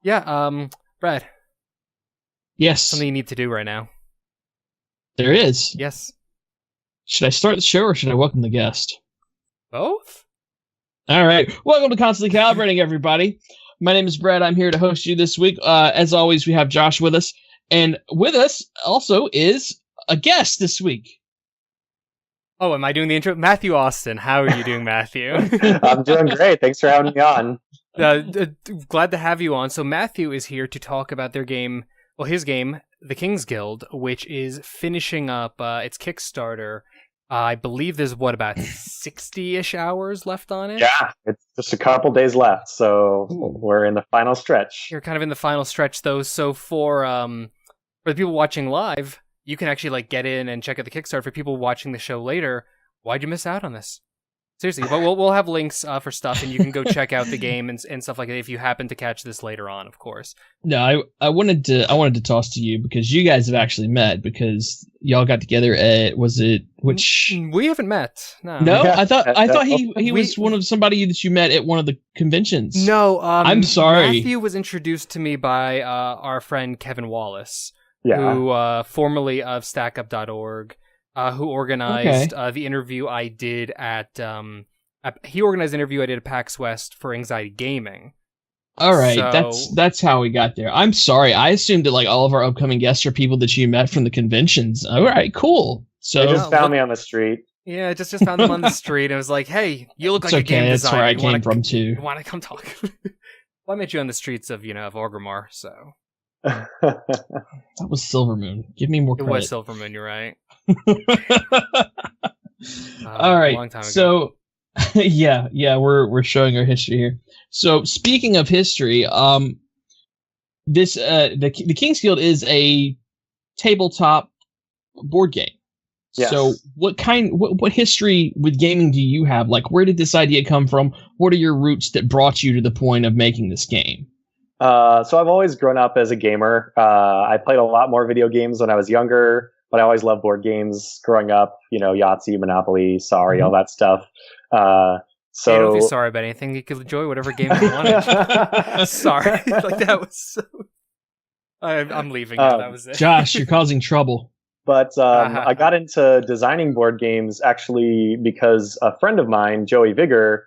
Brad, Yes, something you need to do right now. there is. Yes. Should I start the show or should I welcome the guest? Both? All right. Welcome to Constantly Calibrating, everybody. My name is Brad. I'm here to host you this week. As always, we have Josh with us. And with us also is a guest this week. Oh, am I doing the intro? Matthew Austin. How are you doing, Matthew? I'm doing great. Thanks for having me on. Glad to have you on. So Matthew is here to talk about their game, his game, The King's Guild, which is finishing up its Kickstarter. I believe there's, about 60-ish hours left on it? Yeah, it's just a couple days left, so we're in the final stretch. You're kind of in the final stretch, though, so for the people watching live, you can actually get in and check out the Kickstarter. For people watching the show later, why'd you miss out on this? Seriously, but we'll have links for stuff, and you can go check out the game and stuff like that if you happen to catch this later on, of course. No, I wanted to toss to you because you guys have actually met because y'all got together at which we haven't met. No, yeah, I thought he was one of somebody that you met at one of the conventions. No, I'm sorry. Matthew was introduced to me by our friend Kevin Wallace, yeah. who formerly of StackUp.org. Who organized the interview I did at he organized the interview I did at PAX West for Anxiety Gaming. All right, so, that's how we got there. I'm sorry, I assumed that all of our upcoming guests are people that you met from the conventions. All right, cool. So they just found me on the street. Yeah, just found them on the street. I was like, "Hey, you look like a game that's designer. That's where I came from too. You want to come talk?" Well, I met you on the streets of of Orgrimmar, so that was Silvermoon. Give me more credit. It was Silvermoon. You're right. All right. A long time ago. So, yeah, we're showing our history here. So, speaking of history, this the King's Guild is a tabletop board game. Yes. So, what history with gaming do you have? Where did this idea come from? What are your roots that brought you to the point of making this game? So I've always grown up as a gamer. I played a lot more video games when I was younger. But I always loved board games growing up, Yahtzee, Monopoly, Sorry, all that stuff. So you don't feel sorry about anything. You could enjoy whatever game you wanted. Sorry. That was so... I'm leaving now. That was it. Josh, you're causing trouble. But I got into designing board games actually because a friend of mine, Joey Vigor,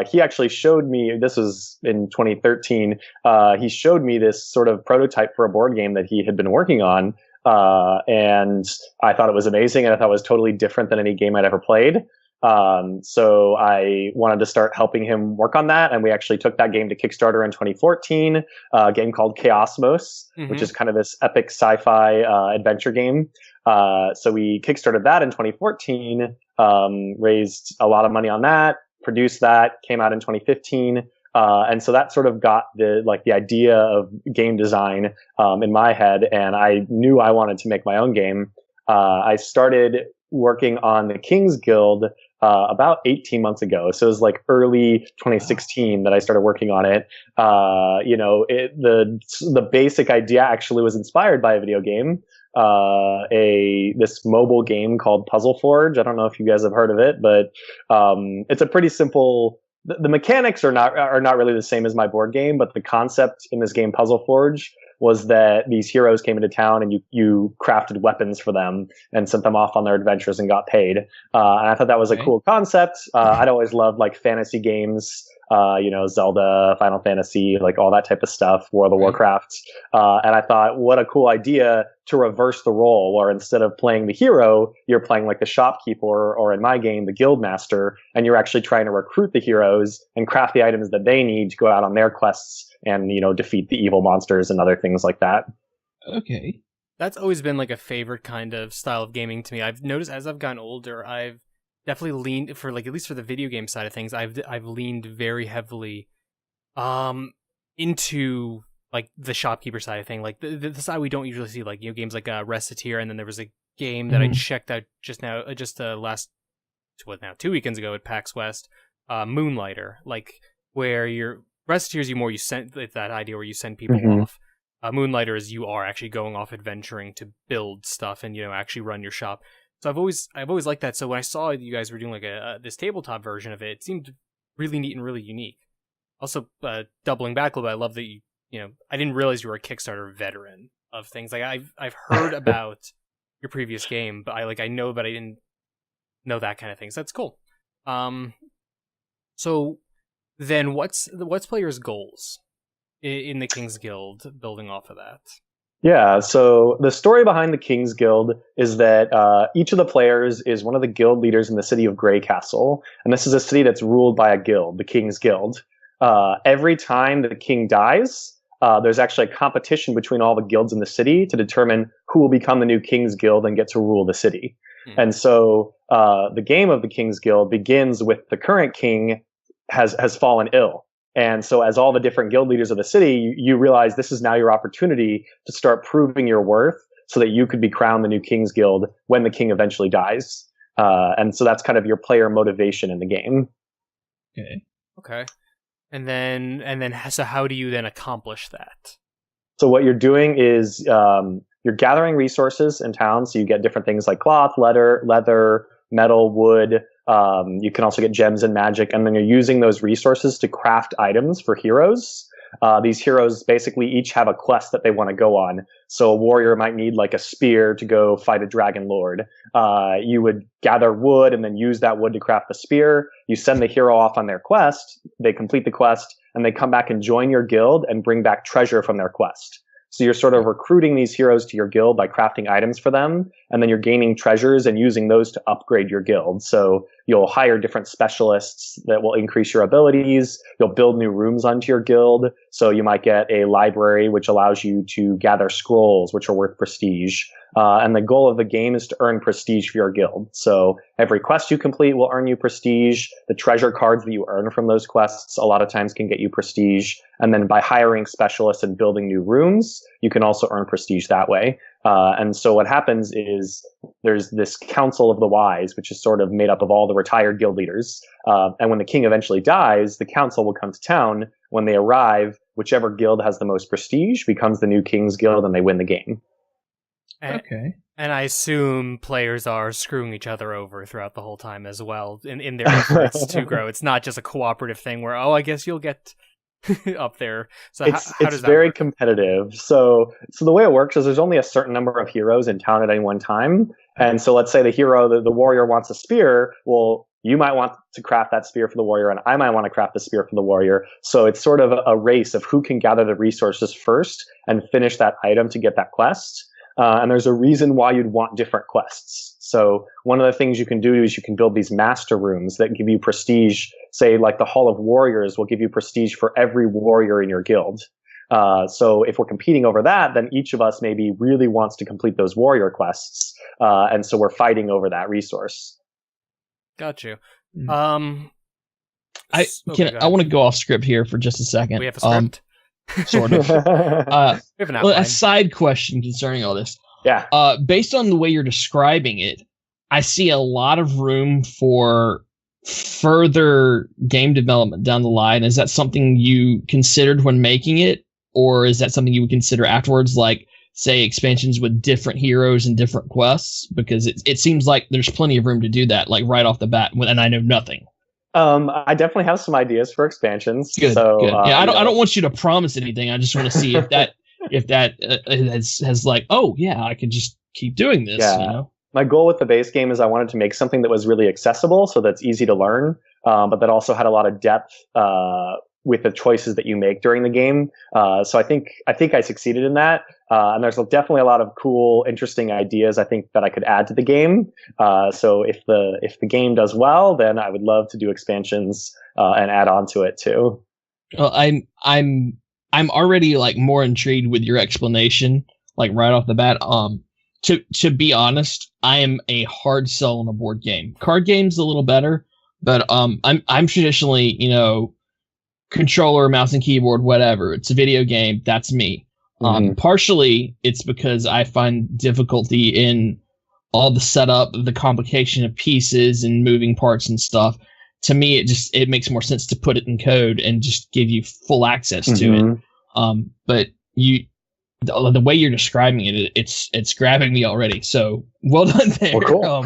he actually showed me, this was in 2013, he showed me this sort of prototype for a board game that he had been working on. And I thought it was amazing, and I thought it was totally different than any game I'd ever played. So I wanted to start helping him work on that, and we actually took that game to Kickstarter in 2014, a game called Chaosmos, which is kind of this epic sci-fi adventure game. So we Kickstarted that in 2014, raised a lot of money on that, produced that, came out in 2015. And so that sort of got the idea of game design in my head, and I knew I wanted to make my own game. I started working on the King's Guild about 18 months ago. So it was early 2016 that I started working on it. The basic idea actually was inspired by a video game, this mobile game called Puzzle Forge. I don't know if you guys have heard of it, but it's a pretty simple. The mechanics are not really the same as my board game, but the concept in this game, Puzzle Forge, was that these heroes came into town and you crafted weapons for them and sent them off on their adventures and got paid. And I thought that was a cool concept. I'd always loved fantasy games, Zelda, Final Fantasy, all that type of stuff, World of Warcraft. And I thought, what a cool idea to reverse the role, where instead of playing the hero, you're playing the shopkeeper, or in my game, the guild master, and you're actually trying to recruit the heroes and craft the items that they need to go out on their quests and, defeat the evil monsters and other things like that. Okay. That's always been a favorite kind of style of gaming to me. I've noticed as I've gotten older, I've definitely leaned for at least for the video game side of things, I've leaned very heavily into the shopkeeper side of thing, the side we don't usually see, games like Recettear, and then there was a game that I checked out just last 2 weekends ago at PAX West, Moonlighter, where your Recettear is you send that idea where you send people off. Moonlighter is you are actually going off adventuring to build stuff and actually run your shop. So I've always liked that. So when I saw you guys were doing this tabletop version of it, it seemed really neat and really unique. Also, doubling back a little bit, I love that I didn't realize you were a Kickstarter veteran of things. Like I've heard about your previous game, but I know, but I didn't know that kind of thing. So that's cool. So then what's players' goals in the King's Guild, building off of that? Yeah, so the story behind the King's Guild is that each of the players is one of the guild leaders in the city of Grey Castle, and this is a city that's ruled by a guild, the King's Guild. Every time that the king dies, there's actually a competition between all the guilds in the city to determine who will become the new King's Guild and get to rule the city. And so the game of the King's Guild begins with the current king has fallen ill. And so as all the different guild leaders of the city, you realize this is now your opportunity to start proving your worth so that you could be crowned the new King's Guild when the king eventually dies. And so that's kind of your player motivation in the game. Okay. And then so how do you then accomplish that? So what you're doing is you're gathering resources in town. So you get different things like cloth, leather, metal, wood. You can also get gems and magic, and then you're using those resources to craft items for heroes. These heroes basically each have a quest that they want to go on. So a warrior might need like a spear to go fight a dragon lord. You would gather wood and then use that wood to craft the spear. You send the hero off on their quest. They complete the quest and they come back and join your guild and bring back treasure from their quest. So you're sort of recruiting these heroes to your guild by crafting items for them, and then you're gaining treasures and using those to upgrade your guild. So you'll hire different specialists that will increase your abilities. You'll build new rooms onto your guild. So you might get a library, which allows you to gather scrolls, which are worth prestige. And the goal of the game is to earn prestige for your guild. So every quest you complete will earn you prestige. The treasure cards that you earn from those quests a lot of times can get you prestige. And then by hiring specialists and building new rooms, you can also earn prestige that way. And so what happens is there's this Council of the Wise, which is sort of made up of all the retired guild leaders. And when the king eventually dies, the council will come to town. When they arrive, whichever guild has the most prestige becomes the new King's Guild, and they win the game. Okay. And I assume players are screwing each other over throughout the whole time as well in their efforts to grow. It's not just a cooperative thing where, I guess you'll get up there. So how does that very work? Competitive. So the way it works is there's only a certain number of heroes in town at any one time. And so let's say the hero, the warrior wants a spear. Well, you might want to craft that spear for the warrior, and I might want to craft the spear for the warrior. So it's sort of a race of who can gather the resources first and finish that item to get that quest. And there's a reason why you'd want different quests. So one of the things you can do is you can build these master rooms that give you prestige. Say like the Hall of Warriors will give you prestige for every warrior in your guild. So if we're competing over that, then each of us maybe really wants to complete those warrior quests. And so we're fighting over that resource. Got you. I want to go off script here for just a second. We have a script? Sort of. We have an outline. A side question concerning all this. Yeah. Based on the way you're describing it, I see a lot of room for further game development down the line. Is that something you considered when making it, or is that something you would consider afterwards, like, say, expansions with different heroes and different quests? Because it seems like there's plenty of room to do that, like right off the bat, and I know nothing. I definitely have some ideas for expansions. Good. So, good. Yeah, I don't want you to promise anything. I just want to see if that has like, oh yeah, I can just keep doing this. Yeah. You know? My goal with the base game is I wanted to make something that was really accessible, so that's easy to learn, but that also had a lot of depth with the choices that you make during the game. So I think I succeeded in that. And there's definitely a lot of cool, interesting ideas I think that I could add to the game. So if the game does well, then I would love to do expansions and add on to it too. Well, I'm already like more intrigued with your explanation, like right off the bat. To be honest, I am a hard sell on a board game. Card games a little better, but I'm traditionally, controller, mouse and keyboard, whatever. It's a video game. That's me. Partially, it's because I find difficulty in all the setup, the complication of pieces and moving parts and stuff. To me, it makes more sense to put it in code and just give you full access to it. But the way you're describing it, it's grabbing me already. So well done there. Well,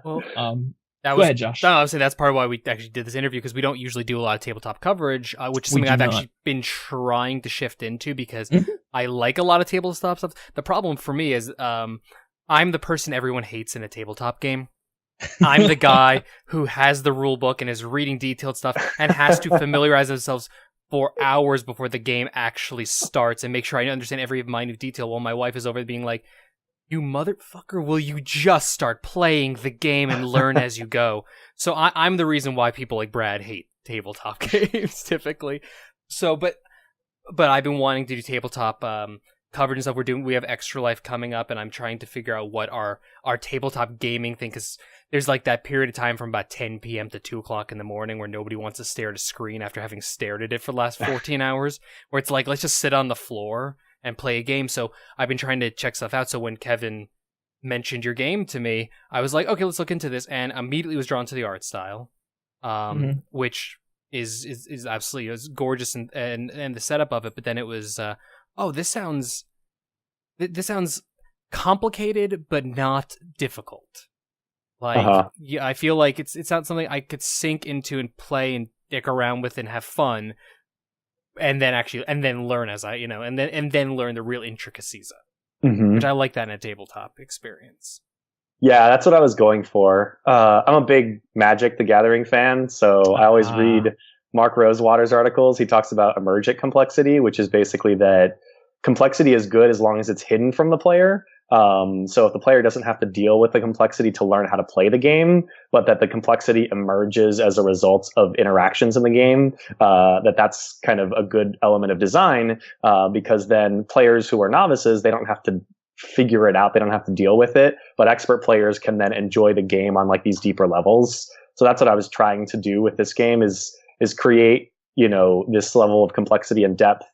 cool. Go ahead, Josh. No, I was saying that's part of why we actually did this interview, because we don't usually do a lot of tabletop coverage, which is something I've actually been trying to shift into, because I like a lot of tabletop stuff. The problem for me is I'm the person everyone hates in a tabletop game. I'm the guy who has the rule book and is reading detailed stuff and has to familiarize themselves for hours before the game actually starts and make sure I understand every minute detail, while my wife is over being like, you motherfucker, will you just start playing the game and learn as you go? So I'm the reason why people like Brad hate tabletop games, typically. So, but I've been wanting to do tabletop coverage and stuff. We have Extra Life coming up, and I'm trying to figure out what our tabletop gaming thing, because there's like that period of time from about 10 p.m. to 2 o'clock in the morning where nobody wants to stare at a screen after having stared at it for the last 14 hours, where it's like, let's just sit on the floor and play a game. So I've been trying to check stuff out. So when Kevin mentioned your game to me, I was like, okay, let's look into this, and immediately was drawn to the art style, which is absolutely, it was gorgeous, and the setup of it. But then it was, this sounds complicated but not difficult. Like, yeah, I feel like it's not something I could sink into and play and dick around with and have fun, and then learn as I, and then learn the real intricacies of it, which I like that in a tabletop experience. Yeah, that's what I was going for. I'm a big Magic the Gathering fan, so I always read Mark Rosewater's articles. He talks about emergent complexity, which is basically that complexity is good as long as it's hidden from the player. So if the player doesn't have to deal with the complexity to learn how to play the game, but that the complexity emerges as a result of interactions in the game, that's kind of a good element of design, because then players who are novices, they don't have to figure it out. They don't have to deal with it, but expert players can then enjoy the game on like these deeper levels. So that's what I was trying to do with this game, is create, this level of complexity and depth,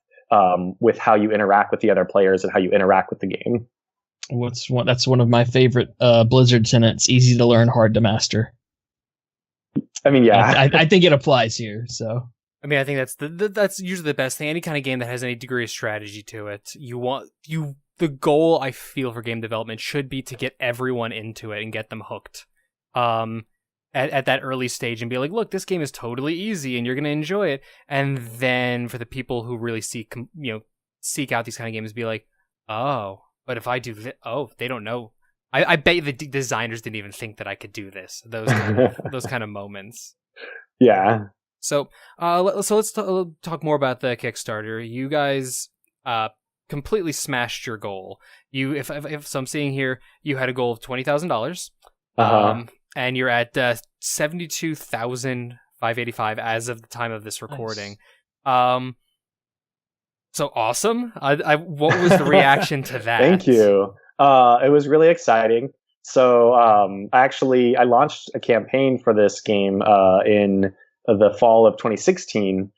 with how you interact with the other players and how you interact with the game. That's one of my favorite Blizzard tenets: easy to learn, hard to master. I mean, yeah, I think it applies here. So, I mean, I think that's usually the best thing. Any kind of game that has any degree of strategy to it, the goal, I feel, for game development should be to get everyone into it and get them hooked. At that early stage, and be like, look, this game is totally easy and you're going to enjoy it. And then for the people who really seek out these kind of games, be like, oh, but if I do this, they don't know. I bet the designers didn't even think that I could do this. Those kind of moments. Yeah. So let's talk more about the Kickstarter. You guys completely smashed your goal. If I'm seeing here, you had a goal of $20,000. And you're at 72,585 as of the time of this recording. Nice. So awesome. What was the reaction to that? Thank you. It was really exciting. So I launched a campaign for this game in the fall of 2016.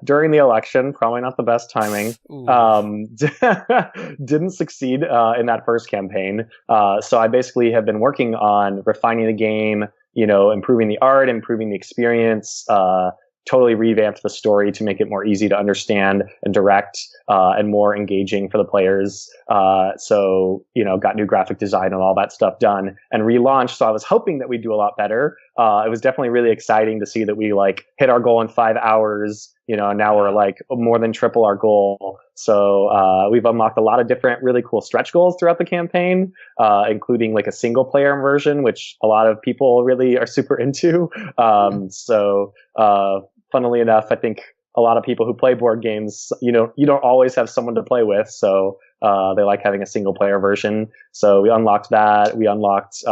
During the election, probably not the best timing. Didn't succeed in that first campaign. So I basically have been working on refining the game, improving the art, improving the experience, totally revamped the story to make it more easy to understand and direct, and more engaging for the players. So, got new graphic design and all that stuff done and relaunched. So I was hoping that we'd do a lot better. It was definitely really exciting to see that we hit our goal in 5 hours, and now we're more than triple our goal. So, we've unlocked a lot of different really cool stretch goals throughout the campaign, including a single player version, which a lot of people really are super into. Funnily enough, I think a lot of people who play board games, you don't always have someone to play with. So, they like having a single player version. So we unlocked that. We unlocked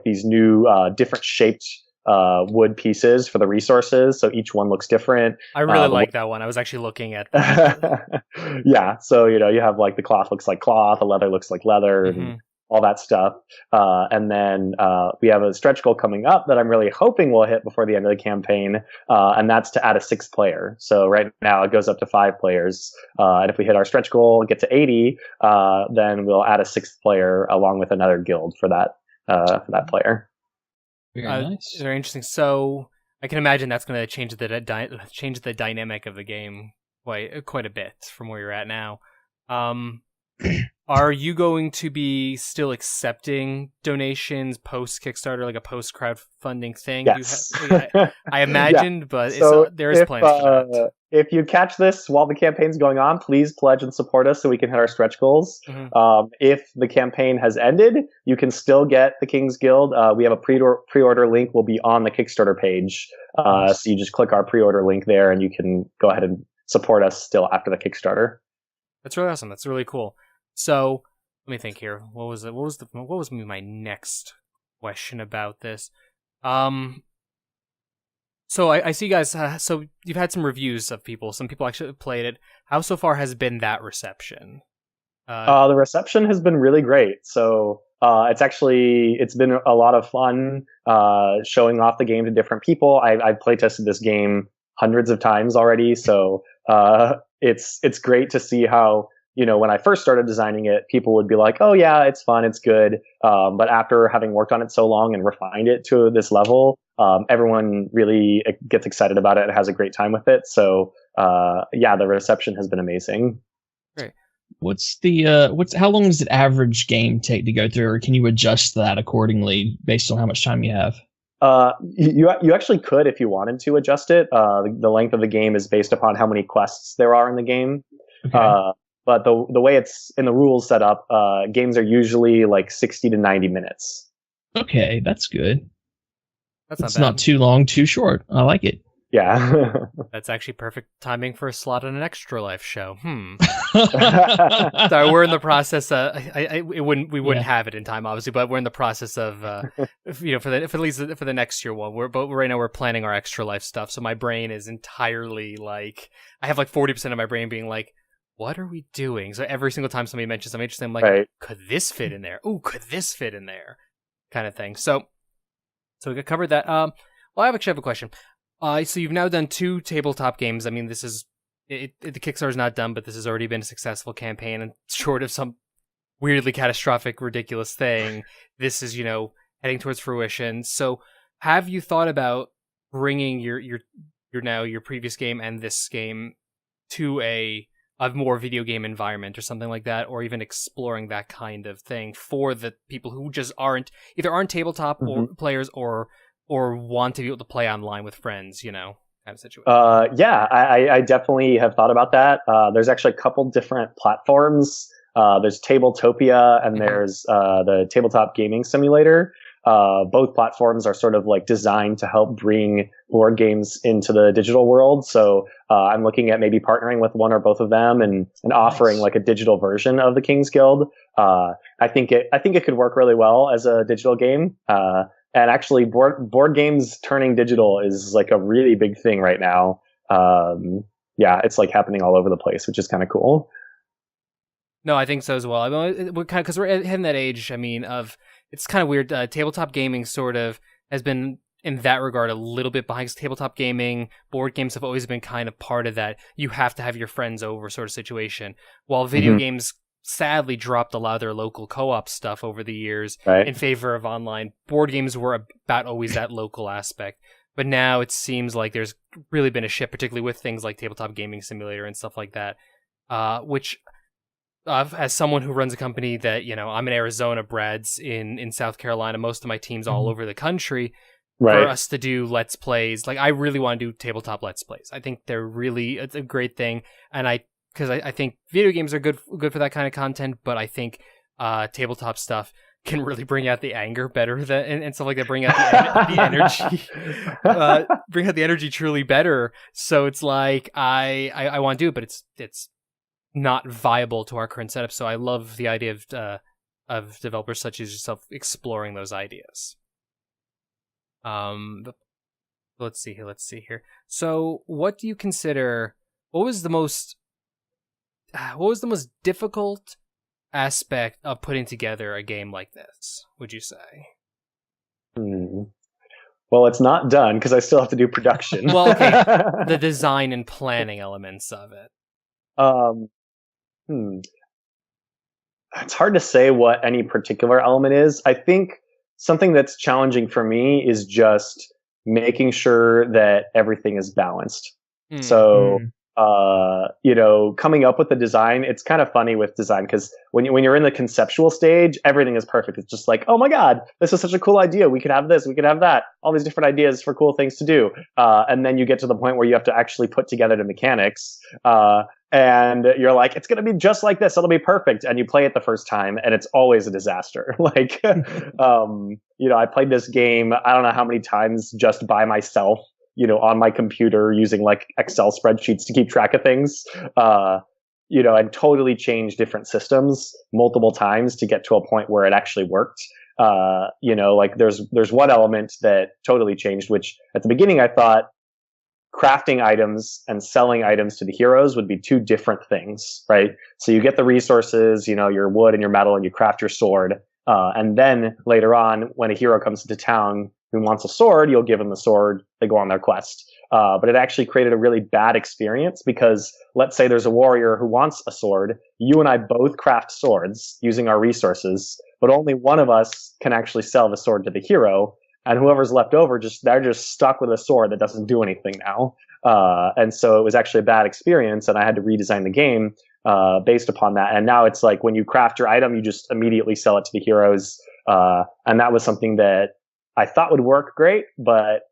these new, different shaped, wood pieces for the resources. So each one looks different. I really like that one. I was actually looking at that. Yeah. So, you have the cloth looks like cloth, the leather looks like leather, and all that stuff. And then we have a stretch goal coming up that I'm really hoping we'll hit before the end of the campaign. And that's to add a 6th player. So right now it goes up to 5 players. And if we hit our stretch goal and get to 80, then we'll add a 6th player along with another guild for that player. Very nice. Very interesting. So I can imagine that's going to change the dynamic of the game quite a bit from where you're at now. Are you going to be still accepting donations post Kickstarter, like a post crowdfunding thing? Yes. I imagined, but So there is plans for that. If you catch this while the campaign's going on, please pledge and support us so we can hit our stretch goals. Mm-hmm. If the campaign has ended, you can still get the King's Guild. We have a pre-order link will be on the Kickstarter page. So you just click our pre-order link there and you can go ahead and support us still after the Kickstarter. That's really awesome. That's really cool. So let me think here. What was my next question about this? So I see you guys. So you've had some reviews of people. Some people actually played it. How so far has been that reception? The reception has been really great. So it's been a lot of fun showing off the game to different people. I've play tested this game hundreds of times already. So it's great to see how, when I first started designing it, people would be like, oh yeah, it's fun, it's good. But after having worked on it so long and refined it to this level, everyone really gets excited about it and has a great time with it. So the reception has been amazing. Great. How long does an average game take to go through, or can you adjust that accordingly based on how much time you have? You actually could, if you wanted to, adjust it. The length of the game is based upon how many quests there are in the game. Okay. But the way it's in the rules set up, games are usually like 60 to 90 minutes. Okay, that's good. That's not too long, too short. I like it. Yeah. That's actually perfect timing for a slot on an Extra Life show. Sorry, we're in the process. We wouldn't have it in time, obviously, but we're in the process of, for at least for the next year one. But right now we're planning our Extra Life stuff. So my brain is entirely like, I have like 40% of my brain being like, what are we doing? So every single time somebody mentions something interesting, I'm like, right. Could this fit in there? Ooh, could this fit in there? Kind of thing. So we covered that. Well, I actually have a question. So you've now done 2 tabletop games. I mean, this is the Kickstarter's not done, but this has already been a successful campaign, and short of some weirdly catastrophic, ridiculous thing, this is heading towards fruition. So, have you thought about bringing your previous game and this game to a more video game environment or something like that, or even exploring that kind of thing for the people who just aren't tabletop or players or want to be able to play online with friends, kind of situation? I definitely have thought about that. There's actually a couple different platforms. There's Tabletopia and there's the Tabletop Gaming Simulator. Both platforms are sort of like designed to help bring board games into the digital world. So I'm looking at maybe partnering with one or both of them and offering like a digital version of the King's Guild. I think it could work really well as a digital game. And actually, board games turning digital is like a really big thing right now. It's like happening all over the place, which is kind of cool. No, I think so as well. I mean, we're kind of, because we're hitting that age. I mean, it's kind of weird. Tabletop gaming sort of has been in that regard a little bit behind. Tabletop gaming, board games have always been kind of part of that. You have to have your friends over sort of situation. While video games sadly dropped a lot of their local co-op stuff over the years in favor of online. Board games were about always that local aspect. But now it seems like there's really been a shift, particularly with things like Tabletop Gaming Simulator and stuff like that, which, as someone who runs a company that, I'm in Arizona, Brad's in South Carolina, most of my team's all over the country, for us to do Let's Plays, like I really want to do tabletop Let's Plays. I think it's a great thing, and because I think video games are good for that kind of content, but I think tabletop stuff can really bring out the anger better and stuff like that. Bring out the energy, bring out the energy truly better. So it's like I want to do it, but it's not viable to our current setup. So I love the idea of developers such as yourself exploring those ideas. Let's see here. So what do you consider? What was the most difficult aspect of putting together a game like this, would you say? Well, it's not done because I still have to do production. Well, okay. The design and planning elements of it. It's hard to say what any particular element is. I think something that's challenging for me is just making sure that everything is balanced. So coming up with the design, it's kind of funny with design because when you're in the conceptual stage, everything is perfect. It's just like, oh my God, this is such a cool idea. We could have this, we could have that, all these different ideas for cool things to do. And then you get to the point where you have to actually put together the mechanics. And you're like, it's going to be just like this. It'll be perfect. And you play it the first time and it's always a disaster. Like, I played this game, I don't know how many times just by myself, on my computer using like Excel spreadsheets to keep track of things, and totally changed different systems multiple times to get to a point where it actually worked. Like there's one element that totally changed, which at the beginning I thought crafting items and selling items to the heroes would be two different things, right? So you get the resources, your wood and your metal, and you craft your sword. And then later on, when a hero comes into town who wants a sword, you'll give them the sword, they go on their quest. But it actually created a really bad experience because let's say there's a warrior who wants a sword. You and I both craft swords using our resources, but only one of us can actually sell the sword to the hero. And whoever's left over, they're just stuck with a sword that doesn't do anything now. And so it was actually a bad experience, and I had to redesign the game based upon that. And now it's like when you craft your item, you just immediately sell it to the heroes. And that was something that I thought would work great, but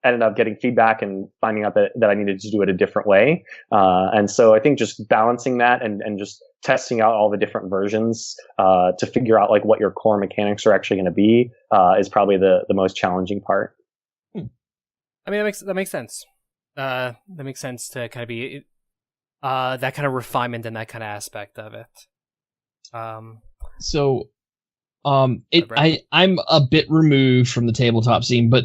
ended up getting feedback and finding out that I needed to do it a different way. And so I think just balancing that and just testing out all the different versions to figure out like what your core mechanics are actually going to be is probably the most challenging part. I mean, that makes sense. That makes sense to kind of be that kind of refinement and that kind of aspect of it. I'm a bit removed from the tabletop scene, but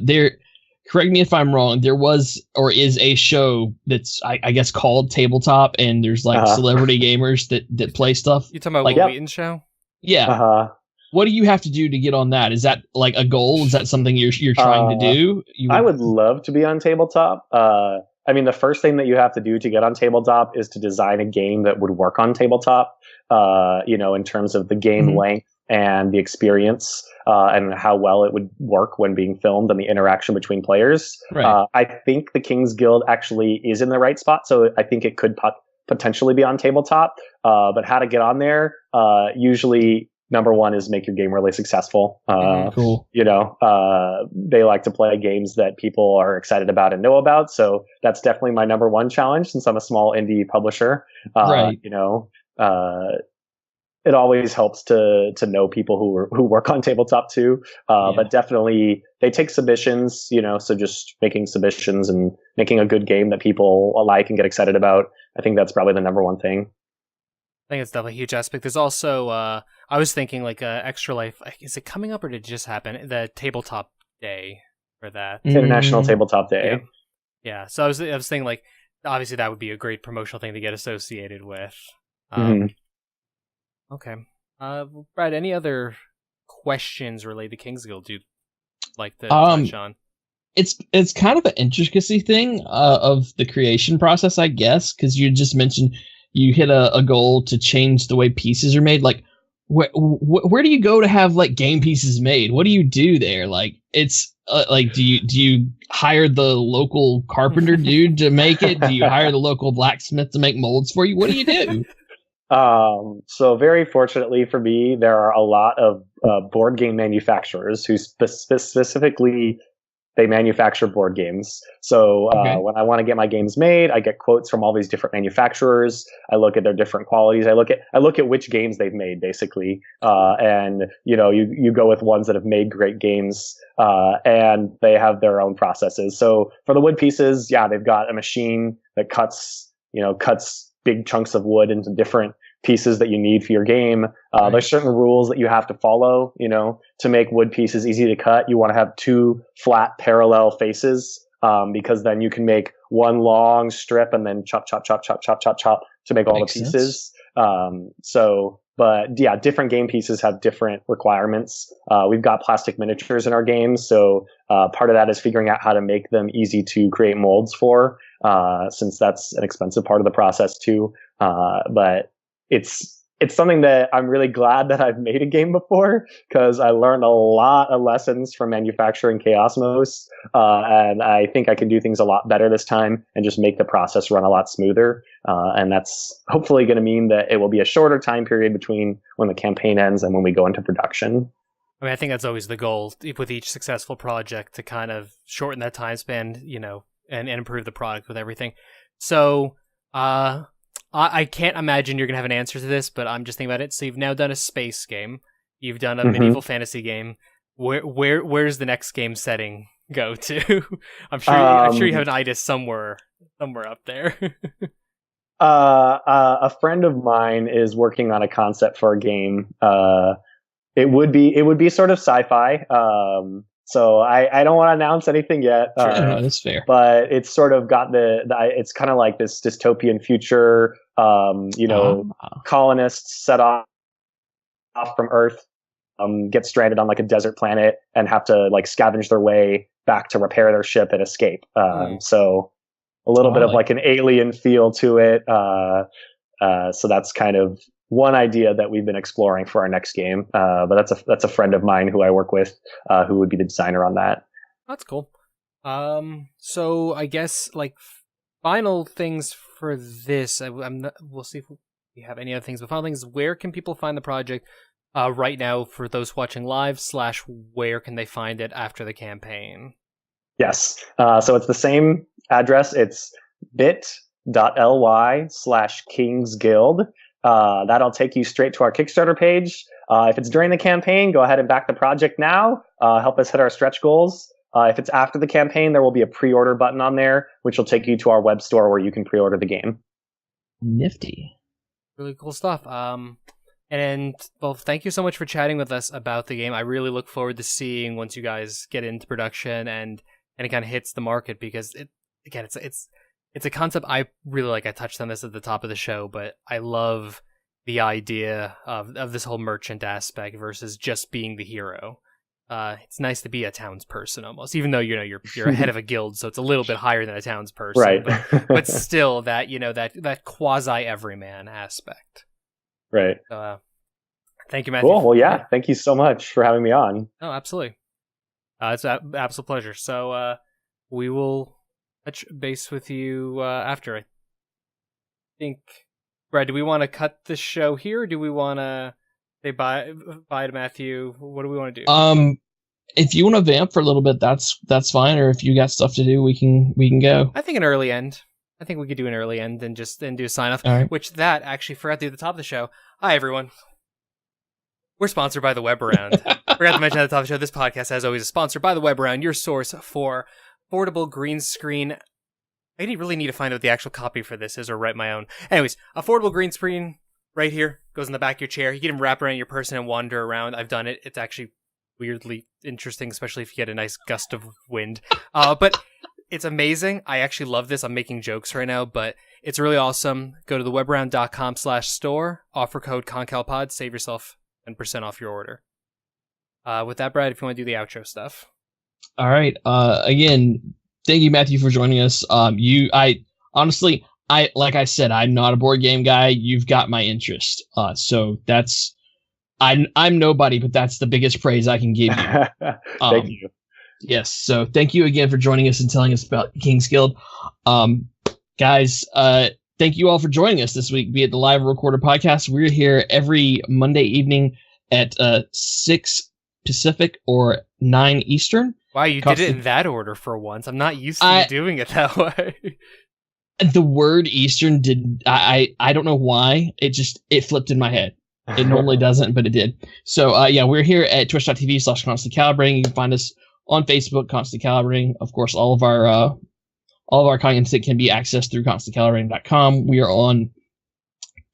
correct me if I'm wrong, there was or is a show that's I guess called Tabletop, and there's like celebrity gamers that play stuff. You talking about like Will Wheaton's show? Yeah. What do you have to do to get on that? Is that like a goal? Is that something you're trying to do? I would love to be on Tabletop. I mean, the first thing that you have to do to get on Tabletop is to design a game that would work on Tabletop, in terms of the game length and the experience, and how well it would work when being filmed and the interaction between players. Right. I think the King's Guild actually is in the right spot, so I think it could potentially be on Tabletop. But how to get on there, usually number one is make your game really successful. Cool. They like to play games that people are excited about and know about. So that's definitely my number one challenge since I'm a small indie publisher. Right. It always helps to know people who work on Tabletop too. But definitely they take submissions, so just making submissions and making a good game that people like and get excited about. I think that's probably the number one thing. I think it's definitely a huge aspect. There's also, I was thinking like Extra Life, is it coming up or did it just happen? The Tabletop Day for that. International Tabletop Day. Yeah. So I was thinking like, obviously that would be a great promotional thing to get associated with. Okay. Brad, any other questions related to King's Guild you'd like to touch on? It's kind of an intricacy thing of the creation process, I guess, because you just mentioned you hit a goal to change the way pieces are made. Like, where do you go to have like game pieces made? What do you do there? Like, it's like, do you hire the local carpenter dude to make it? Do you hire the local blacksmith to make molds for you? What do you do? So very fortunately for me, there are a lot of board game manufacturers who specifically they manufacture board games. So when I want to get my games made, I get quotes from all these different manufacturers. I look at their different qualities. I look at which games they've made basically. And you go with ones that have made great games, and they have their own processes. So for the wood pieces, they've got a machine that cuts big chunks of wood into different pieces that you need for your game. Right. There's certain rules that you have to follow, to make wood pieces easy to cut. You want to have two flat parallel faces, because then you can make one long strip and then chop, chop, chop, chop, chop, chop, chop to make all the pieces. Different game pieces have different requirements. We've got plastic miniatures in our games. So, part of that is figuring out how to make them easy to create molds for, since that's an expensive part of the process too. But it's something that I'm really glad that I've made a game before, because I learned a lot of lessons from manufacturing Chaosmos, and I think I can do things a lot better this time and just make the process run a lot smoother. And that's hopefully going to mean that it will be a shorter time period between when the campaign ends and when we go into production. I mean, I think that's always the goal with each successful project, to kind of shorten that time span, and improve the product with everything. So, I can't imagine you're going to have an answer to this, but I'm just thinking about it. So you've now done a space game. You've done a medieval fantasy game. Where's the next game setting go to? I'm sure you have an idea somewhere up there. A friend of mine is working on a concept for a game. It would be sort of sci-fi. So I don't want to announce anything yet. Sure, no, that's fair. But it's sort of got it's kind of like this dystopian future. Colonists set off from Earth, get stranded on like a desert planet and have to like scavenge their way back to repair their ship and escape. So a little bit of like an alien feel to it. So that's kind of one idea that we've been exploring for our next game. But that's a friend of mine who I work with, who would be the designer on that. That's cool. So I guess like final things for this. We'll see if we have any other things. But final things: where can people find the project right now for those watching live? / where can they find it after the campaign? Yes. So it's the same address. It's bit.ly/kingsguild. That'll take you straight to our Kickstarter page. If it's during the campaign, go ahead and back the project now. Help us hit our stretch goals. If it's after the campaign, there will be a pre-order button on there, which will take you to our web store where you can pre-order the game. Nifty. Really cool stuff. And well, thank you so much for chatting with us about the game. I really look forward to seeing once you guys get into production and it kind of hits the market, because it's a concept I really like. I touched on this at the top of the show, but I love the idea of this whole merchant aspect versus just being the hero. It's nice to be a townsperson almost, even though you're ahead of a guild, so it's a little bit higher than a townsperson. Right. But still, that quasi everyman aspect. Right. Thank you, Matthew. Cool. Well, yeah. Thank you so much for having me on. Oh, absolutely. It's an absolute pleasure. So we will touch base with you after. I think, Brad, do we want to cut the show here? Or do we want to say bye to Matthew? What do we want to do? If you want to vamp for a little bit, that's fine. Or if you got stuff to do, we can go. I think an early end. I think we could do an early end and do a sign off. Right. Which that actually forgot to do at the top of the show. Hi everyone. We're sponsored by the Web Around. Forgot to mention at the top of the show, this podcast, as always, is sponsored by the Web Around, your source for affordable green screen. I really need to find out what the actual copy for this is, or write my own. Anyways, affordable green screen right here, goes in the back of your chair. You can even wrap around your person and wander around. I've done it. It's actually weirdly interesting, especially if you get a nice gust of wind. But it's amazing. I actually love this. I'm making jokes right now, but it's really awesome. Go to thewebaround.com/store, offer code CONCALPOD, save yourself 10% off your order. With that, Brad, if you want to do the outro stuff. All right. Again, thank you, Matthew, for joining us. Honestly, like I said, I'm not a board game guy. You've got my interest. So that's, I'm nobody, but that's the biggest praise I can give you. Thank you. Yes. So thank you again for joining us and telling us about King's Guild. Guys, thank you all for joining us this week, be it the live recorded podcast. We're here every Monday evening at 6 Pacific or 9 Eastern. Wow, you did it in that order for once. I'm not used to you doing it that way. The word Eastern did, I don't know why. It flipped in my head. It normally doesn't, but it did. So, yeah, we're here at twitch.tv/Constant Calibrating. You can find us on Facebook, Constant Calibrating. Of course, all of our content can be accessed through constantcalibrating.com. We are on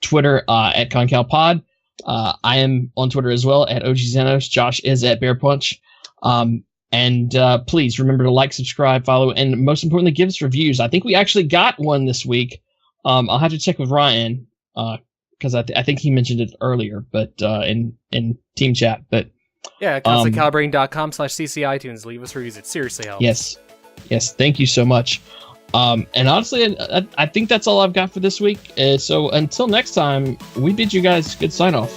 Twitter at ConCalPod. I am on Twitter as well at OGZenos. Josh is at Bear Punch. And please remember to like, subscribe, follow, and most importantly, give us reviews. I think we actually got one this week. I'll have to check with Ryan because I think he mentioned it earlier, but in team chat. But yeah, constantcalibrating.com/CC iTunes. Leave us reviews. It seriously helps. Yes. Thank you so much. And honestly, I think that's all I've got for this week. So until next time, we bid you guys good sign off.